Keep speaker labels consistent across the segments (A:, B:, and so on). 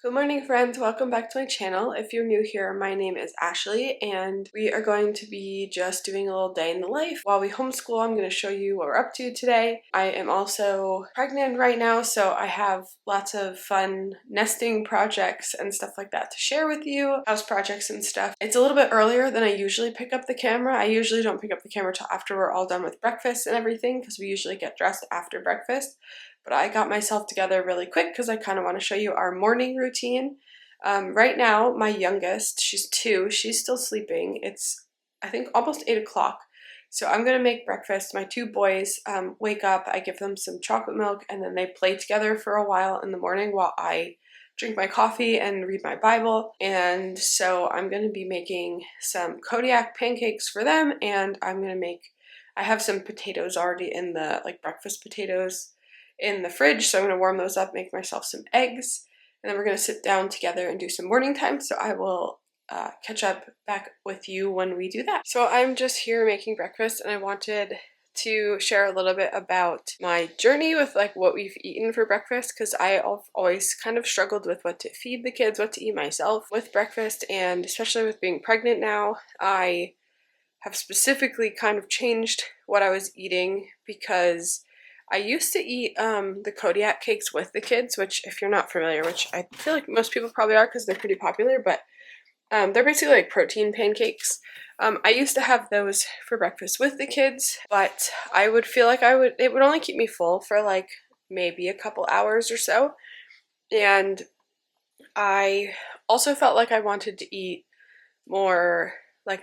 A: Good morning, friends. Welcome back to my channel. If you're new here, my name is Ashley and we are going to be just doing a little day in the life. While we homeschool, I'm going to show you what we're up to today. I am also pregnant right now, so I have lots of fun nesting projects and stuff like that to share with you, house projects and stuff. It's a little bit earlier than I usually pick up the camera. I usually don't pick up the camera till after we're all done with breakfast and everything because we usually get dressed after breakfast. But I got myself together really quick because I kind of want to show you our morning routine. Right now, my youngest, she's 2, she's still sleeping. It's, I think, almost 8 o'clock. So I'm going to make breakfast. My 2 boys wake up, I give them some chocolate milk, and then they play together for a while in the morning while I drink my coffee and read my Bible. And so I'm going to be making some Kodiak pancakes for them, and I have some potatoes already in the, breakfast potatoes in the fridge, so I'm going to warm those up, make myself some eggs, and then we're going to sit down together and do some morning time. So I will catch up back with you when we do that. So I'm just here making breakfast, and I wanted to share a little bit about my journey with what we've eaten for breakfast, because I've always kind of struggled with what to feed the kids, what to eat myself with breakfast, and especially with being pregnant now, I have specifically kind of changed what I was eating, because I used to eat the Kodiak cakes with the kids, which, if you're not familiar, which I feel like most people probably are because they're pretty popular, but they're basically like protein pancakes. I used to have those for breakfast with the kids, but I would feel like it would only keep me full for maybe a couple hours or so. And I also felt like I wanted to eat more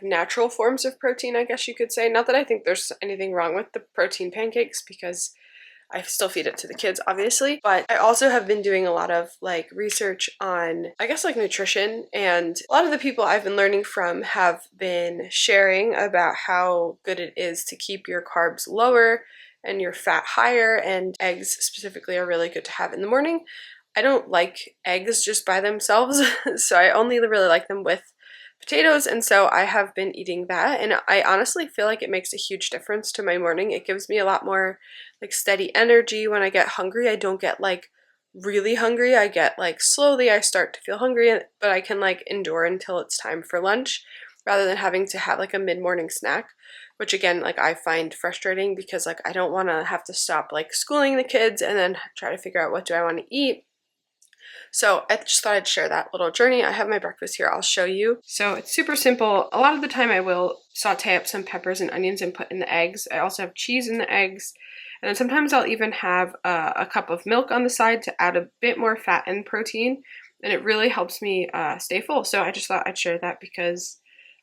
A: natural forms of protein, I guess you could say. Not that I think there's anything wrong with the protein pancakes, because I still feed it to the kids, obviously, but I also have been doing a lot of research on, I guess, nutrition, and a lot of the people I've been learning from have been sharing about how good it is to keep your carbs lower and your fat higher, and eggs specifically are really good to have in the morning. I don't like eggs just by themselves, so I only really like them with potatoes, and so I have been eating that, and I honestly feel like it makes a huge difference to my morning. It gives me a lot more steady energy. When I get hungry, I don't get really hungry. I get slowly I start to feel hungry, but I can endure until it's time for lunch, rather than having to have a mid-morning snack, which again I find frustrating, because I don't want to have to stop schooling the kids and then try to figure out what do I want to eat. So I just thought I'd share that little journey. I have my breakfast here. I'll show you. So it's super simple. A lot of the time I will saute up some peppers and onions and put in the eggs. I also have cheese in the eggs. And then sometimes I'll even have a cup of milk on the side to add a bit more fat and protein. And it really helps me stay full. So I just thought I'd share that, because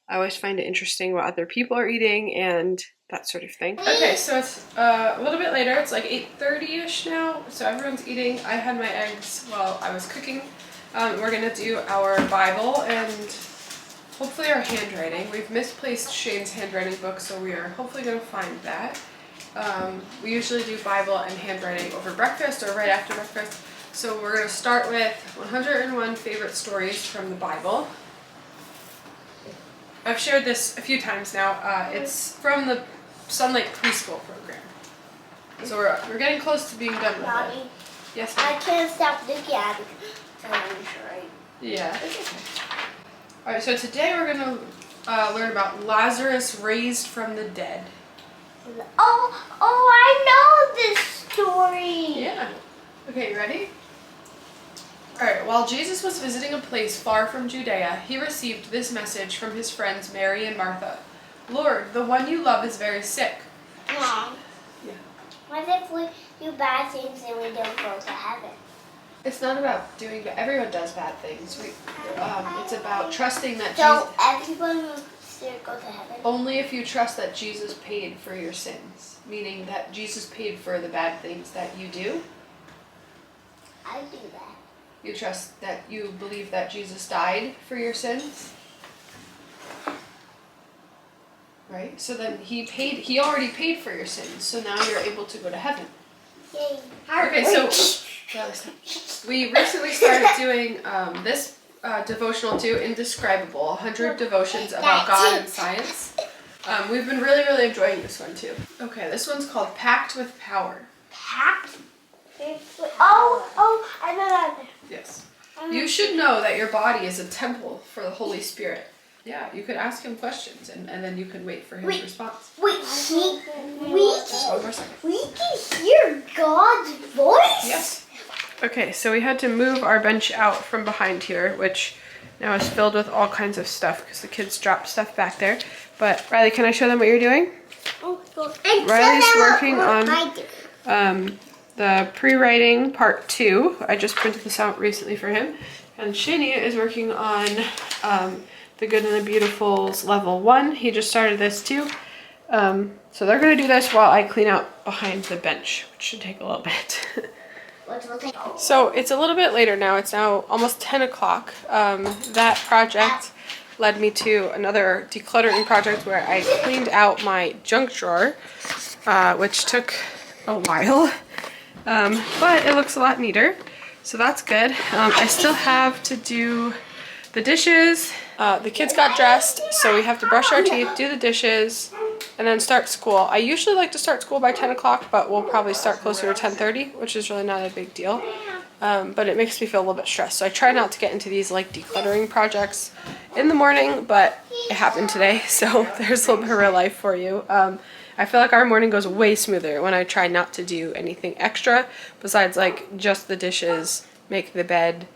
A: I always find it interesting what other people are eating and that sort of thing. Okay, so it's a little bit later. It's 8:30-ish now, so everyone's eating. I had my eggs while I was cooking. We're gonna do our Bible and hopefully our handwriting. We've misplaced Shane's handwriting book, so we are hopefully gonna find that. We usually do Bible and handwriting over breakfast or right after breakfast. So we're gonna start with 101 favorite stories from the Bible. I've shared this a few times now. It's from the Sunlight Preschool program. So we're getting close to being done with
B: Mommy,
A: it. Yes,
B: I can't stop looking at it. Right?
A: Yeah. Alright, so today we're going to learn about Lazarus raised from the dead.
B: Oh, I know this story.
A: Yeah. Okay, you ready? Alright, while Jesus was visiting a place far from Judea, he received this message from his friends Mary and Martha. Lord, the one you love is very sick.
B: Mom.
A: Yeah.
B: What if we do bad things and we don't go to heaven?
A: It's not about doing bad. Everyone does bad things. It's about trusting that
B: So everyone will still go to heaven?
A: Only if you trust that Jesus paid for your sins. Meaning that Jesus paid for the bad things that you do.
B: I do that.
A: You trust that you believe that Jesus died for your sins. Right? So then he already paid for your sins. So now you're able to go to heaven.
B: Yay.
A: Okay, so we recently started doing this devotional too, Indescribable, 100 devotions about God and science. We've been really enjoying this one too. Okay, this one's called Packed with Power.
B: Packed? Oh, I know that.
A: Yes. You should know that your body is a temple for the Holy Spirit. Yeah, you could ask him questions and then you could wait for his response.
B: Wait,
A: Just one more second.
B: we can hear God's voice?
A: Yes. Okay, so we had to move our bench out from behind here, which now is filled with all kinds of stuff because the kids dropped stuff back there. But Riley, can I show them what you're doing? Riley's working on the pre-writing part 2. I just printed this out recently for him. And Shani is working on the Good and the Beautiful's level 1. He just started this too. So they're going to do this while I clean out behind the bench, which should take a little bit. So it's a little bit later now. It's now almost 10 o'clock. That project led me to another decluttering project where I cleaned out my junk drawer, which took a while, but it looks a lot neater. So that's good. I still have to do the dishes. The kids got dressed, so we have to brush our teeth, do the dishes, and then start school. I usually like to start school by 10 o'clock, but we'll probably start closer to 10:30, which is really not a big deal. But it makes me feel a little bit stressed. So I try not to get into these like decluttering projects in the morning, but it happened today. So there's a little bit of real life for you. I feel like our morning goes way smoother when I try not to do anything extra besides like just the dishes, make the bed,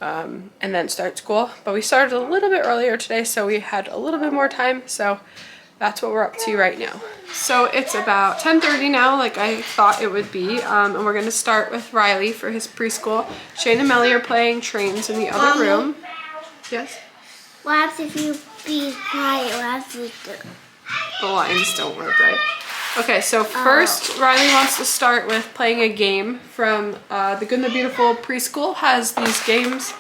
A: and then start school. But we started a little bit earlier today, so we had a little bit more time. So that's what we're up to right now. So it's about 10:30 now, like I thought it would be. And we're gonna start with Riley for his preschool. Shane and Melly are playing trains in the other room. Yes?
B: What happens if you be quiet? What happens if
A: The lines don't work right. Okay, so first Riley wants to start with playing a game from the Good and the Beautiful Preschool has these games.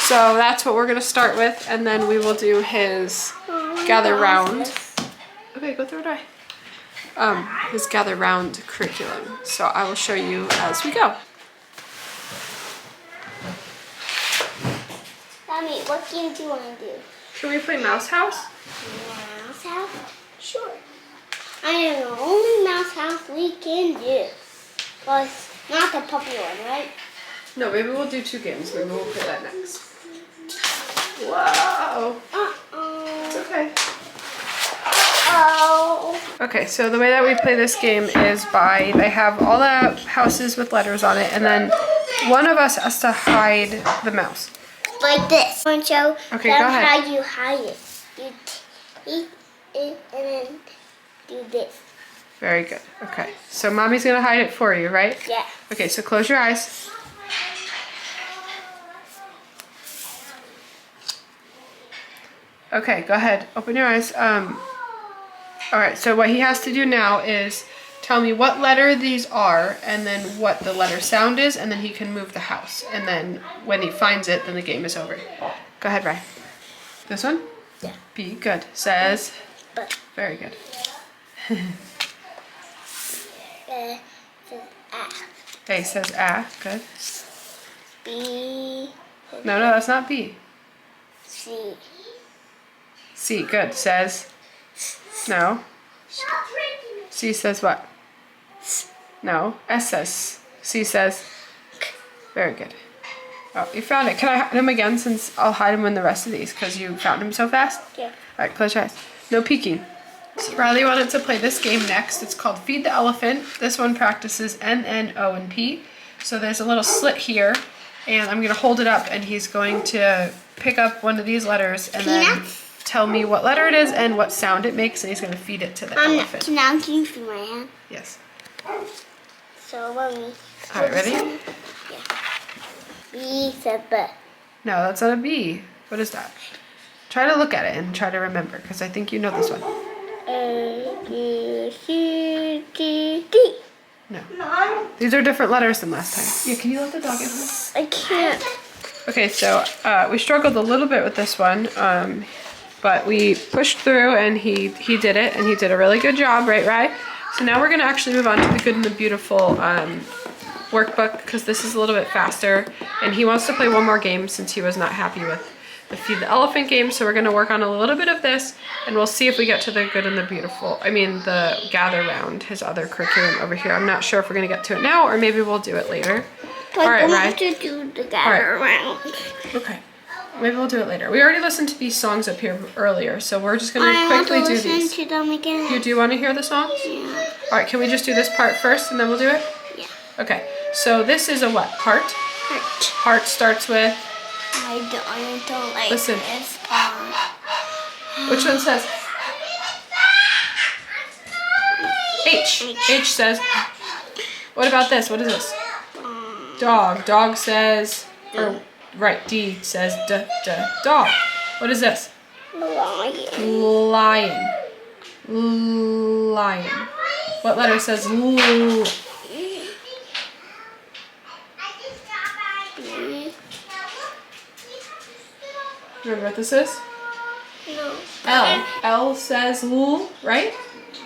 A: So that's what we're gonna start with, and then we will do his gather round. Okay, go throw it away. His gather round curriculum. So I will show you as we go.
B: Mommy, what game do you want to do?
A: Can we play Mouse House?
B: Mouse house? Sure. I am the only mouse house we can do. Well, it's not the puppy one, right?
A: No, maybe we'll do 2 games. Maybe we'll play that next. Whoa. It's okay. Okay, so the way that we play this game is they have all the houses with letters on it, and then one of us has to hide the mouse.
B: Like this. I'm going to show
A: Okay, go ahead.
B: how you hide it. You take it and then do this.
A: Very good. Okay, so Mommy's gonna hide it for you, right?
B: Yeah.
A: Okay, so close your eyes. Okay, go ahead. Open your eyes. All right, so what he has to do now is tell me what letter these are and then what the letter sound is, and then he can move the house. And then when he finds it, then the game is over. Go ahead, Ryan. This one?
B: Yeah.
A: B, good. Says,
B: But
A: very good.
B: says A.
A: A says A, good.
B: B.
A: No, that's not B.
B: C.
A: C, good. Says, no. C says what? No. S says, C says, very good. Oh, you found it. Can I hide him again since I'll hide him in the rest of these because you found him so fast?
B: Yeah.
A: All right, close your eyes. No peeking. So Riley wanted to play this game next. It's called Feed the Elephant. This one practices N, N, O, and P. So there's a little slit here, and I'm going to hold it up, and he's going to pick up one of these letters and then tell me what letter it is and what sound it makes, and he's going to feed it to the elephant.
B: Now can you see my hand?
A: Yes.
B: So let me.
A: All right, ready?
B: Yeah. B said B.
A: No, that's not a B. What is that? Try to look at it and try to remember, because I think you know this one.
B: A, B, C, D, D.
A: No. These are different letters than last time. Yeah, can you let the dog in?
B: I can't.
A: Okay, so we struggled a little bit with this one, but we pushed through and he did it, and he did a really good job, right, Rye? So now we're gonna actually move on to the Good and the Beautiful workbook, because this is a little bit faster, and he wants to play one more game since he was not happy with the Feed the Elephant game. So we're gonna work on a little bit of this, and we'll see if we get to the Good and the Beautiful, the Gather Round, his other curriculum over here. I'm not sure if we're gonna get to it now, or maybe we'll do it later.
B: But
A: All right,
B: don't
A: Ryan.
B: have to do the gather around.
A: Okay. Maybe we'll do it later. We already listened to these songs up here earlier, so we're just going to
B: I want
A: quickly
B: to
A: do
B: listen
A: these.
B: to them again.
A: You do want to hear the songs?
B: Yeah.
A: All right, can we just do this part first and then we'll do it?
B: Yeah.
A: Okay, so this is a what? Heart?
B: Heart.
A: Heart starts with,
B: I don't like
A: listen.
B: this part.
A: Which one says? H. H says, what about this? What is this? Dog. Dog says, or right, D says dog. What is this?
B: Lion.
A: Lion. Lion. What letter says L? Remember what this is?
B: No.
A: L. L says L, right?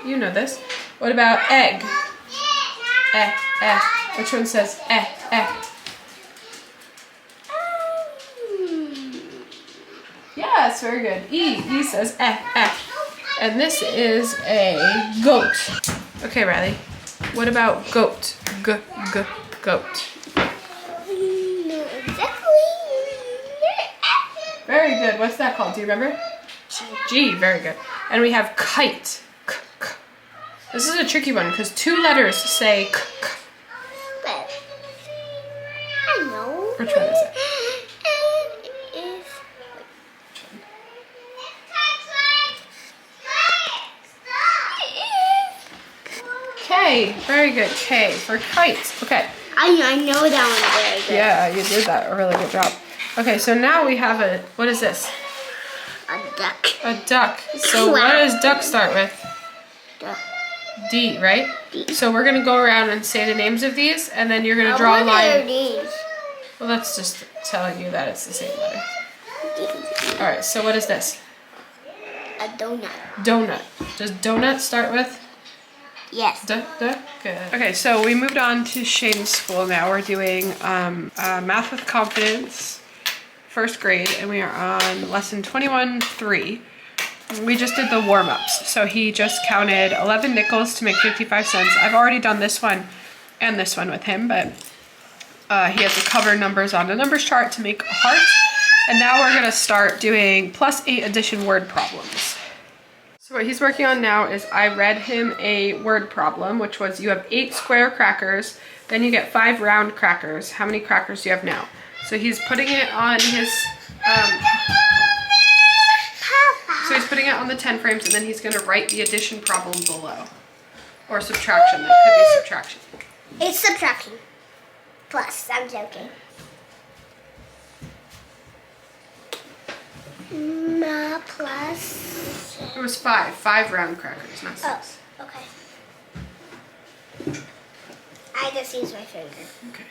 A: You know this. What about egg? Which one says Yes, very good. E says And this is a goat. Okay, Riley. What about goat? Goat.
B: No, exactly.
A: Very good. What's that called? Do you remember? G. Very good. And we have kite. K. This is a tricky one because 2 letters say k.
B: But I know.
A: Which one is it?
B: It is.
A: K. Very good. K for kite. Okay.
B: I know that one very good.
A: Yeah, you did that. A really good job. Okay, so now we have a, what is this?
B: A duck.
A: A duck. So what does duck start with?
B: Duck.
A: D, right?
B: D.
A: So we're going to go around and say the names of these, and then you're going to draw a
B: What
A: line.
B: are these?
A: Well, that's just telling you that it's the same letter.
B: D.
A: All right, so what is this?
B: A donut.
A: Donut. Does donut start with?
B: Yes.
A: Good. Okay, so we moved on to Shane's school now. We're doing Math with Confidence, 1st grade, and we are on lesson 21-3. We just did the warm-ups. So he just counted 11 nickels to make 55 cents. I've already done this one and this one with him, but he has to cover numbers on the numbers chart to make a heart. And now we're gonna start doing +8 addition word problems. So what he's working on now is I read him a word problem, which was you have 8 square crackers, then you get 5 round crackers. How many crackers do you have now? So he's putting it on his, so he's putting it on the 10 frames, and then he's gonna write the addition problem below. Or subtraction, that could be subtraction.
B: It's subtraction. Plus, I'm joking. Plus.
A: It was 5 round crackers, not 6.
B: Oh, okay. I just used my finger.
A: Okay.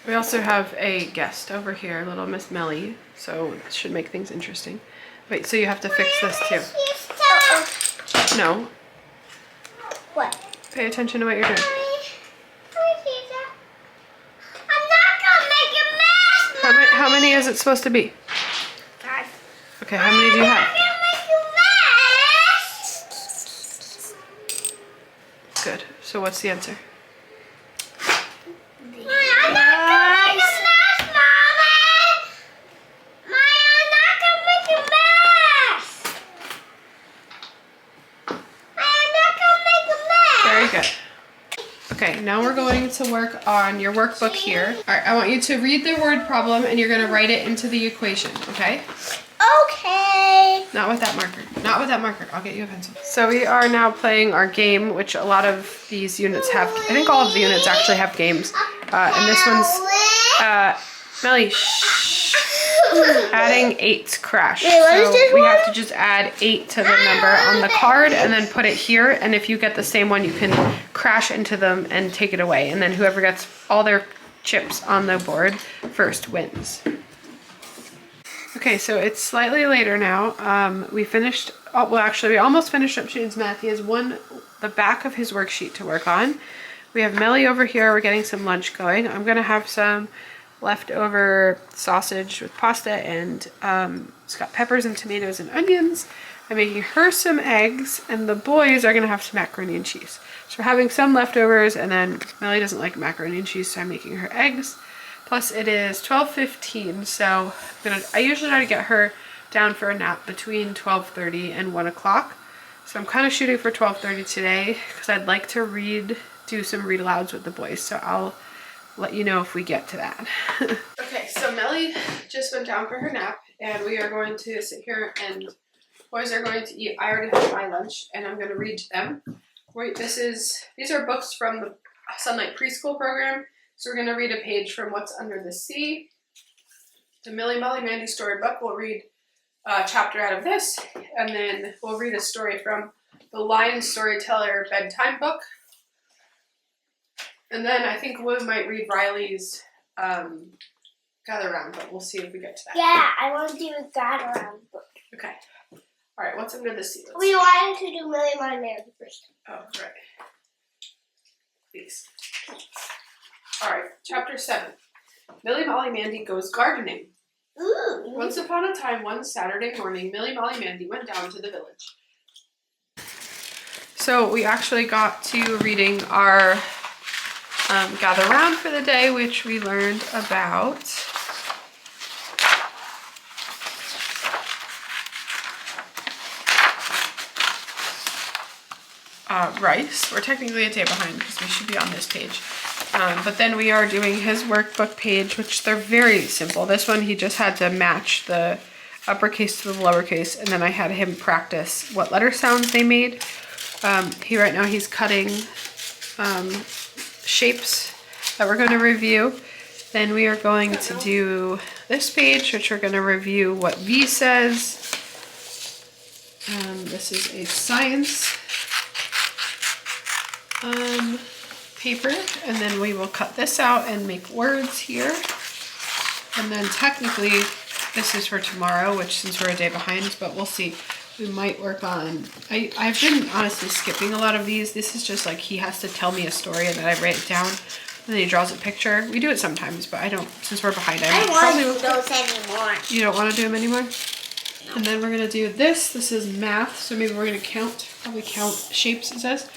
A: We also have a guest over here, little Miss Melly, so it should make things interesting. Wait, so you have to fix this too. No.
B: What?
A: Pay attention to what you're doing.
B: I'm not gonna make a mess.
A: How many is it supposed to be?
B: 5.
A: Okay, how many do you have? Good. So what's the answer? Very good. Okay, now we're going to work on your workbook here. All right, I want you to read the word problem and you're gonna write it into the equation, okay?
B: Okay.
A: Not with that marker. Not with that marker. I'll get you a pencil. So we are now playing our game, which a lot of these units have. I think all of the units actually have games. And this one's, Melly, shh. Adding 8 crash.
B: Wait, what is this
A: we
B: one?
A: have to just add 8 to the number on the card and then put it here. And if you get the same one, you can crash into them and take it away. And then whoever gets all their chips on the board first wins. Okay, so it's slightly later now. We finished, well actually we almost finished up Shane's math. He has the back of his worksheet to work on. We have Melly over here, we're getting some lunch going. I'm gonna have some leftover sausage with pasta and it's got peppers and tomatoes and onions. I'm making her some eggs and the boys are gonna have some macaroni and cheese. So we're having some leftovers and then Melly doesn't like macaroni and cheese, so I'm making her eggs. Plus it is 12:15, so I usually try to get her down for a nap between 12:30 and 1 o'clock. So I'm kind of shooting for 12:30 today because I'd like to do some read alouds with the boys. So I'll let you know if we get to that. Okay, so Melly just went down for her nap and we are going to sit here and boys are going to eat. I already had my lunch and I'm going to read to them. These are books from the Sunlight Preschool program. So we're going to read a page from What's Under the Sea. The Millie Molly Mandy storybook. We'll read a chapter out of this, and then we'll read a story from the Lion Storyteller bedtime book. And then I think we might read Riley's Gather Round, but we'll see if we get to that.
B: Yeah, I want to do a Gather Round book.
A: Okay. All right, What's Under the Sea?
B: We wanted to do Millie Molly Mandy first.
A: Oh, right. Please. All right, chapter 7. Millie Molly Mandy goes gardening.
B: Ooh.
A: Once upon a time, one Saturday morning, Millie Molly Mandy went down to the village. So we actually got to reading our Gather Round for the day, which we learned about rice. We're technically a day behind because we should be on this page. But then we are doing his workbook page, which they're very simple. This one, he just had to match the uppercase to the lowercase, and then I had him practice what letter sounds they made. Right now he's cutting shapes that we're going to review. Then we are going to do this page, which we're going to review what V says. This is a science paper, and then we will cut this out and make words here. And then technically this is for tomorrow, which since we're a day behind, but we'll see. We might work on, I've been honestly skipping a lot of these. This is just like he has to tell me a story and then I write it down and then he draws a picture. We do it sometimes, but I don't, since we're behind.
B: I don't want to do those anymore.
A: You don't want to do them anymore? No. And then we're going to do this. This is math, so maybe we're going to probably count shapes, it says.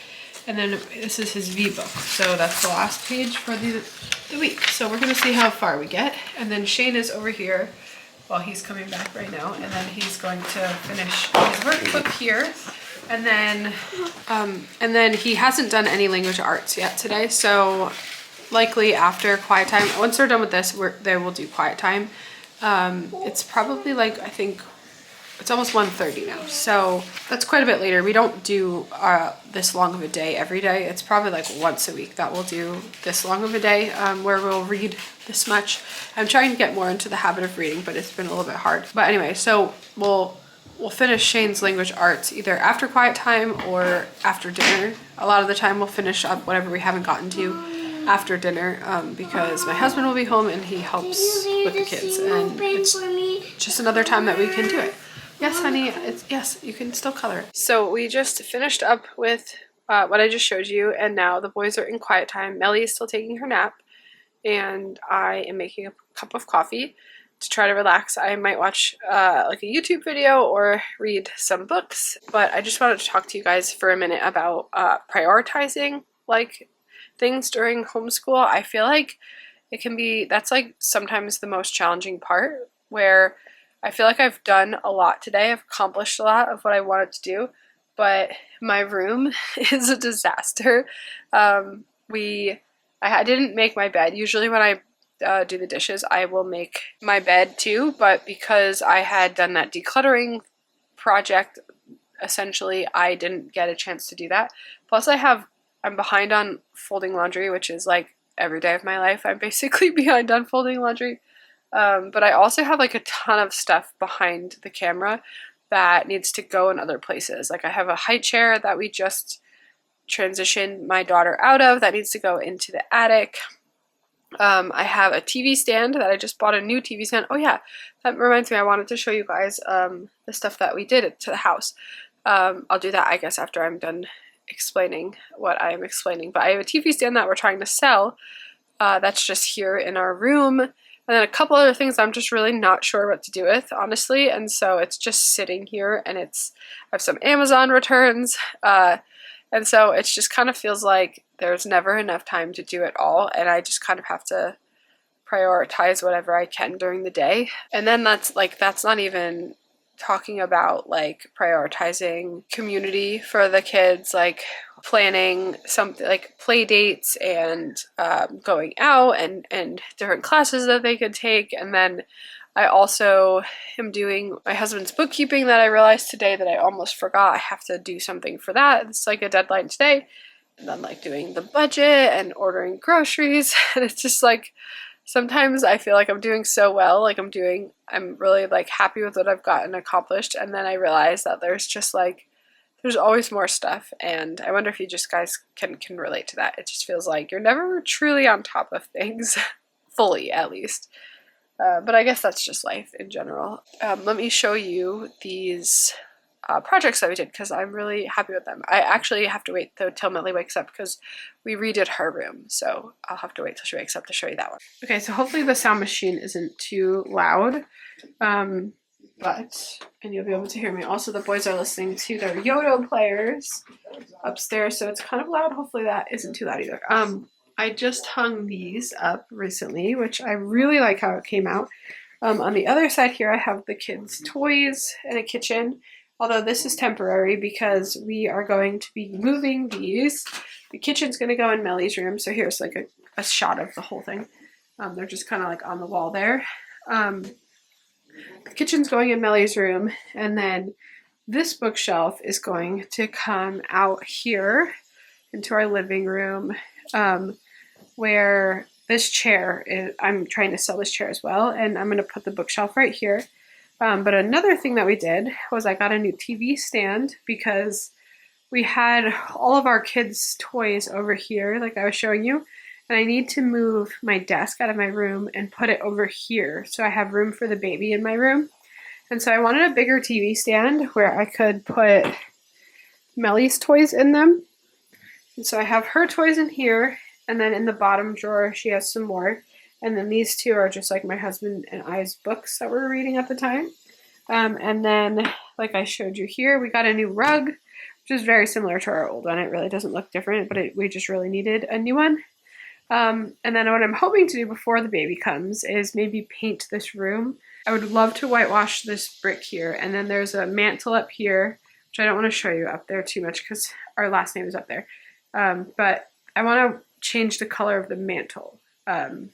A: And then this is his V book. So that's the last page for the week. So we're going to see how far we get. And then Shane is over here while he's coming back right now. And then he's going to finish his workbook here. And then he hasn't done any language arts yet today. So likely after quiet time, once they're done with this, they will do quiet time. It's probably like, I think, it's almost 1:30 now, so that's quite a bit later. We don't do this long of a day every day. It's probably like once a week that we'll do this long of a day where we'll read this much. I'm trying to get more into the habit of reading, but it's been a little bit hard. But anyway, so we'll finish Shane's language arts either after quiet time or after dinner. A lot of the time we'll finish up whatever we haven't gotten to after dinner because my husband will be home and he helps with the kids, and it's just another time that we can do it. Yes, honey, yes, you can still color. So we just finished up with what I just showed you, and now the boys are in quiet time. Melly is still taking her nap, and I am making a cup of coffee to try to relax. I might watch like a YouTube video or read some books, but I just wanted to talk to you guys for a minute about prioritizing like things during homeschool. I feel like that's like sometimes the most challenging part, where I feel like I've done a lot today. I've accomplished a lot of what I wanted to do, but my room is a disaster. I didn't make my bed. Usually when I do the dishes, I will make my bed too, but because I had done that decluttering project, essentially I didn't get a chance to do that. Plus I'm behind on folding laundry, which is like every day of my life. I'm basically behind on folding laundry. But I also have like a ton of stuff behind the camera that needs to go in other places. Like I have a high chair that we just transitioned my daughter out of that needs to go into the attic. I have a TV stand that I just bought, a new TV stand. Oh yeah, that reminds me, I wanted to show you guys the stuff that we did to the house. I'll do that, I guess, after I'm done explaining what I am explaining. But I have a TV stand that we're trying to sell that's just here in our room. And then a couple other things I'm just really not sure what to do with, honestly. And so it's just sitting here, and I have some Amazon returns. And so it just kind of feels like there's never enough time to do it all. And I just kind of have to prioritize whatever I can during the day. And then that's not even talking about like prioritizing community for the kids, like planning something like play dates and going out and different classes that they could take. And then I also am doing my husband's bookkeeping that I realized today that I almost forgot. I have to do something for that. It's like a deadline today. And then like doing the budget and ordering groceries. And it's just like, sometimes I feel like I'm doing so well. Like I'm really like happy with what I've gotten accomplished. And then I realize that there's always more stuff. And I wonder if you just guys can relate to that. It just feels like you're never truly on top of things, fully at least. But I guess that's just life in general. Let me show you these projects that we did because I'm really happy with them. I actually have to wait though till Millie wakes up because we redid her room. So I'll have to wait till she wakes up to show you that one. Okay, so hopefully the sound machine isn't too loud. And you'll be able to hear me. Also, the boys are listening to their Yodo players upstairs, so it's kind of loud. Hopefully that isn't too loud either. I just hung these up recently, which I really like how it came out. On the other side here, I have the kids' toys and a kitchen, although this is temporary because we are going to be moving these. The kitchen's going to go in Mellie's room, so here's like a shot of the whole thing. They're just kind of like on the wall there. The kitchen's going in Mellie's room, and then this bookshelf is going to come out here into our living room, where this chair is. I'm trying to sell this chair as well, and I'm going to put the bookshelf right here. But another thing that we did was I got a new TV stand because we had all of our kids' toys over here, like I was showing you, and I need to move my desk out of my room and put it over here so I have room for the baby in my room. And so I wanted a bigger TV stand where I could put Mellie's toys in them. And so I have her toys in here, and then in the bottom drawer she has some more. And then these two are just like my husband and I's books that we're reading at the time. And then, like I showed you here, we got a new rug, which is very similar to our old one. It really doesn't look different, but we just really needed a new one. And then what I'm hoping to do before the baby comes is maybe paint this room. I would love to whitewash this brick here. And then there's a mantle up here, which I don't want to show you up there too much because our last name is up there. But I want to change the color of the mantle. And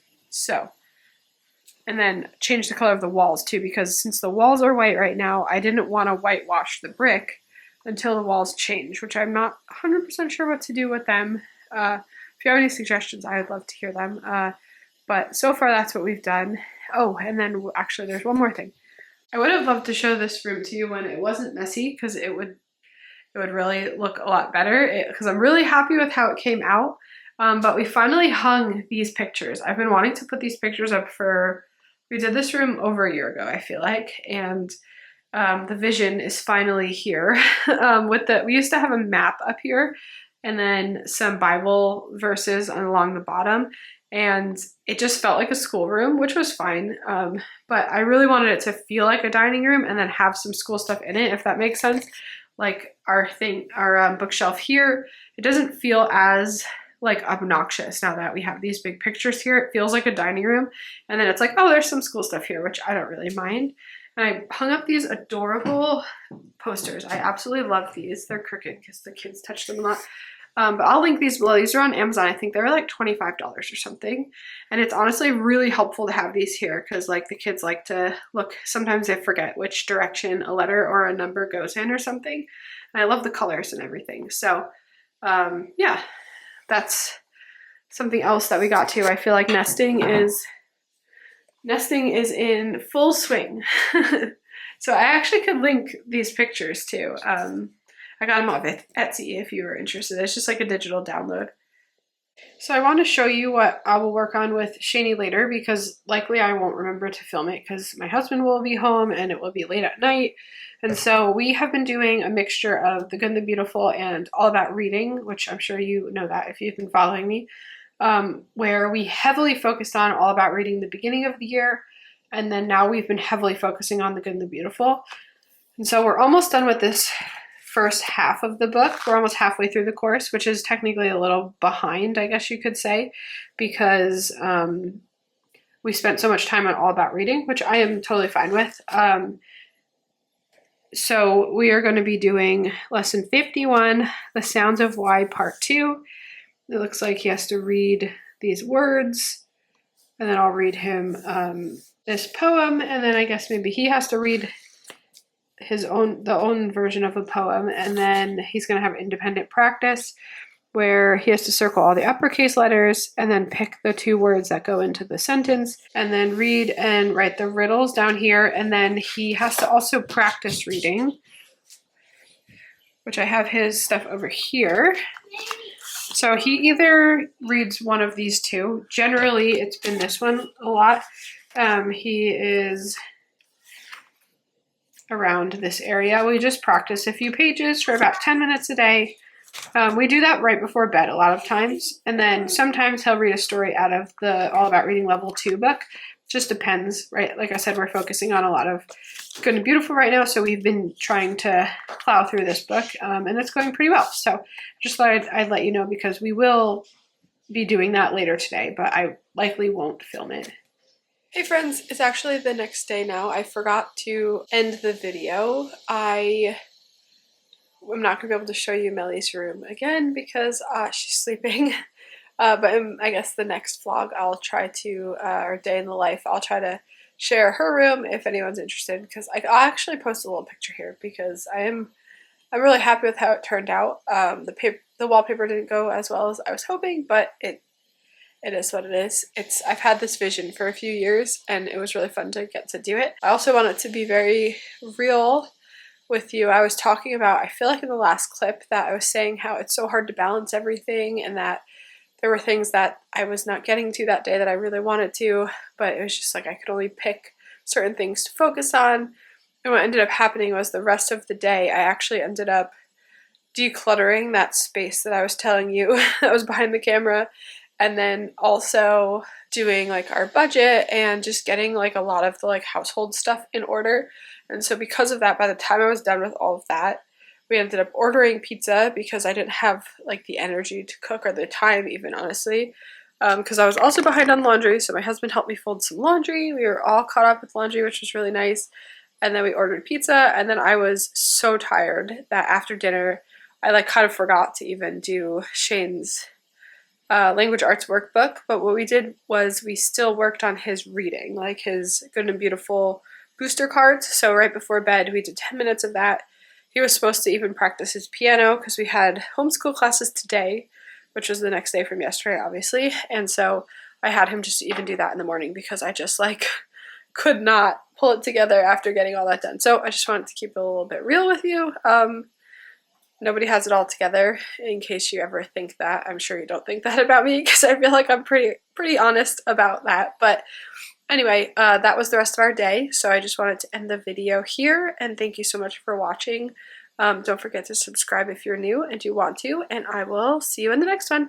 A: then change the color of the walls too, because since the walls are white right now, I didn't want to whitewash the brick until the walls change, which I'm not 100% sure what to do with them. If you have any suggestions, I would love to hear them. But so far that's what we've done. Oh, and then actually there's one more thing. I would have loved to show this room to you when it wasn't messy, because it would really look a lot better, because I'm really happy with how it came out. But we finally hung these pictures. I've been wanting to put these pictures up we did this room over a year ago, I feel like, and the vision is finally here. We used to have a map up here and then some Bible verses along the bottom, and it just felt like a schoolroom, which was fine. But I really wanted it to feel like a dining room and then have some school stuff in it, if that makes sense. Like our bookshelf here, it doesn't feel as like obnoxious now that we have these big pictures here. It feels like a dining room, and then it's like, oh, there's some school stuff here, which I don't really mind. And I hung up these adorable posters. I absolutely love these. They're crooked because the kids touch them a lot. But I'll link these below. These are on Amazon. I think they were like $25 or something. And it's honestly really helpful to have these here because like the kids like to look, sometimes they forget which direction a letter or a number goes in or something. And I love the colors and everything. So yeah, that's something else that we got to. I feel like nesting is in full swing. So I actually could link these pictures too. I got them off Etsy if you were interested. It's just like a digital download. So I want to show you what I will work on with Shani later, because likely I won't remember to film it because my husband will be home and it will be late at night. And so we have been doing a mixture of The Good and the Beautiful and All About Reading, which I'm sure you know that if you've been following me, where we heavily focused on All About Reading the beginning of the year. And then now we've been heavily focusing on The Good and the Beautiful. And so we're almost done with this first half of the book. We're almost halfway through the course, which is technically a little behind, I guess you could say, because we spent so much time on All About Reading, which I am totally fine with. So we are going to be doing lesson 51, The Sounds of Why, part 2. It looks like he has to read these words, and then I'll read him this poem, and then I guess maybe he has to read the own version of a poem, and then he's going to have independent practice where he has to circle all the uppercase letters and then pick the 2 words that go into the sentence and then read and write the riddles down here. And then he has to also practice reading, which I have his stuff over here. So he either reads one of these 2. Generally, it's been this one a lot. He is around this area. We just practice a few pages for about 10 minutes a day. We do that right before bed a lot of times, and then sometimes he'll read a story out of the All About Reading Level 2 book. Just depends, right? Like I said, we're focusing on a lot of Good and Beautiful right now, so we've been trying to plow through this book, and it's going pretty well. So just thought I'd let you know, because we will be doing that later today, but I likely won't film it. Hey friends, it's actually the next day now. I forgot to end the video. I'm not going to be able to show you Mellie's room again because she's sleeping. But I guess the next vlog I'll try to, or day in the life, I'll try to share her room if anyone's interested, because I'll actually post a little picture here because I'm really happy with how it turned out. The wallpaper didn't go as well as I was hoping, but it is what it is. I've had this vision for a few years and it was really fun to get to do it. I also want it to be very real with you. I was talking about, I feel like in the last clip, that I was saying how it's so hard to balance everything, and that there were things that I was not getting to that day that I really wanted to, but it was just like I could only pick certain things to focus on. And what ended up happening was the rest of the day I actually ended up decluttering that space that I was telling you that was behind the camera, and then also doing like our budget and just getting like a lot of the like household stuff in order. And so because of that, by the time I was done with all of that, we ended up ordering pizza because I didn't have like the energy to cook, or the time even, honestly, because I was also behind on laundry. So my husband helped me fold some laundry. We were all caught up with laundry, which was really nice. And then we ordered pizza, and then I was so tired that after dinner I like kind of forgot to even do Shane's language arts workbook. But what we did was we still worked on his reading, like his Good and Beautiful booster cards. So right before bed we did 10 minutes of that. He was supposed to even practice his piano because we had homeschool classes today, which was the next day from yesterday, obviously. And so I had him just even do that in the morning because I just like could not pull it together after getting all that done. So I just wanted to keep it a little bit real with you. Nobody has it all together, in case you ever think that. I'm sure you don't think that about me, because I feel like I'm pretty honest about that. But anyway, that was the rest of our day, so I just wanted to end the video here, and thank you so much for watching. Don't forget to subscribe if you're new and you want to, and I will see you in the next one.